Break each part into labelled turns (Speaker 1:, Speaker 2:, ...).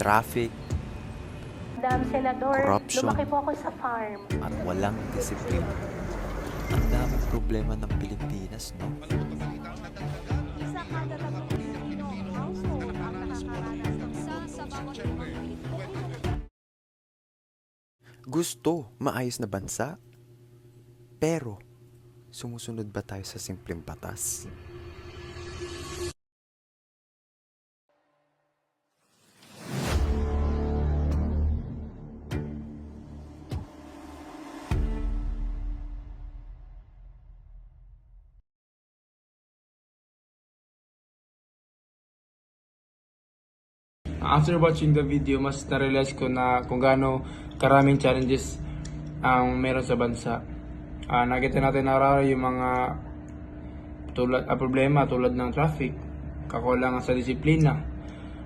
Speaker 1: traffic,
Speaker 2: Madam Senador,
Speaker 1: corruption,
Speaker 2: lumaki po ako sa farm.
Speaker 1: at walang disiplina. Ang daming problema ng Pilipinas, no?
Speaker 3: Isa kada 3 Pilipino household ang nakakaranas ng sa bawat 5 Pilipino.
Speaker 1: Gusto maayos na bansa, pero sumusunod ba tayo sa simpleng batas?
Speaker 4: After watching the video, mas na-realize ko na kung gaano karaming challenges ang meron sa bansa. Nakita natin araw-araw yung mga problema tulad ng traffic, kakulangan sa disiplina,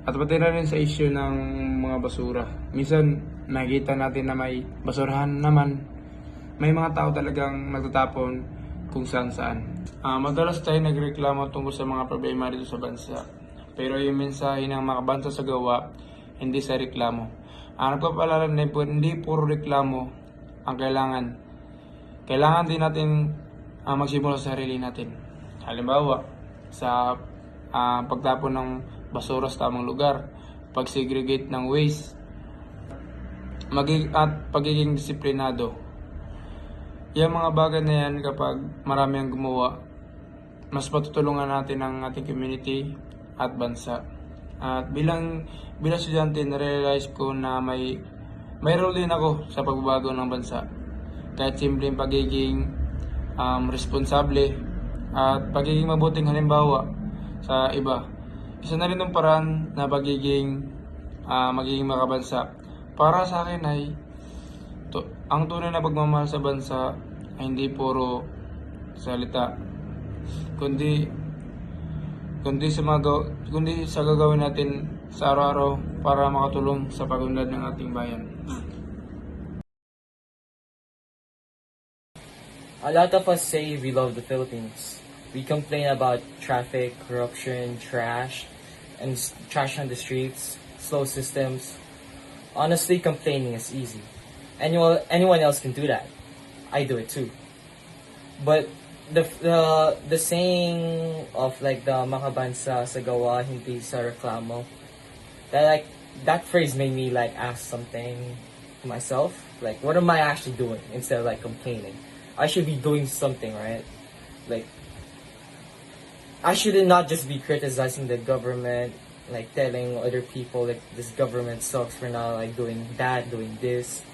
Speaker 4: at pati na rin sa issue ng mga basura. Minsan nakikita natin na may basurahan naman, may mga tao talagang nagtatapon kung saan-saan. Madalas tayo nagreklamo tungkol sa mga problema dito sa bansa. Pero yung mensahe ng makabansa sa gawa, hindi sa reklamo. Nagpapaalala na hindi puro reklamo ang kailangan. Kailangan din natin magsimula sa sarili natin. Halimbawa, sa pagtapon ng basura sa tamang lugar, pag-segregate ng waste, at pagiging disiplinado. Yung mga bagay na yan, kapag marami ang gumawa, mas matutulungan natin ang ating community at bansa. At bilang estudyante, na-realize ko na may role din ako sa pagbabago ng bansa. Kahit simpleng pagiging responsable at pagiging mabuting halimbawa sa iba. Isa na rin ng paraan na magiging makabansa. Para sa akin ay ang tunay na pagmamahal sa bansa ay hindi puro salita, kundi sa gagawin natin sa araw-araw para makatulong sa pag-unlad ng ating bayan.
Speaker 5: A lot of us say we love the Philippines. We complain about traffic, corruption, trash on the streets, slow systems. Honestly, complaining is easy. Anyone else can do that. I do it too. But the saying of like the makabansa sa gawa hindi sa reklamo, that phrase made me like ask something to myself, like what am I actually doing instead of like complaining? I should be doing something, right? Like I should not just be criticizing the government, like telling other people like this government sucks for not like doing that, doing this,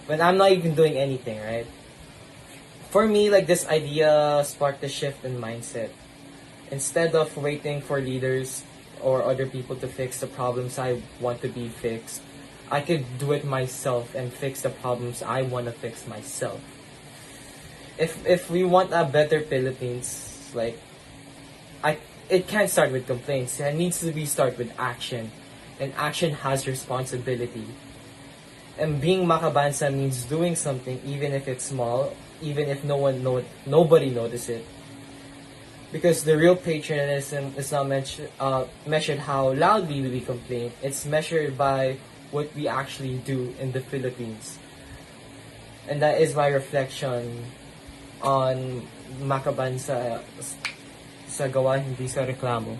Speaker 5: when I'm not even doing anything, right? For me, like this idea sparked a shift in mindset. Instead of waiting for leaders or other people to fix the problems I want to be fixed, I could do it myself and fix the problems I want to fix myself. If we want a better Philippines, it can't start with complaints. It needs to start with action, and action has responsibility. And being makabansa means doing something even if it's small, even if nobody notices it. Because the real patriotism is not measured how loudly we complain. It's measured by what we actually do in the Philippines. And that is my reflection on makabansa sa gawa, hindi sa reklamo.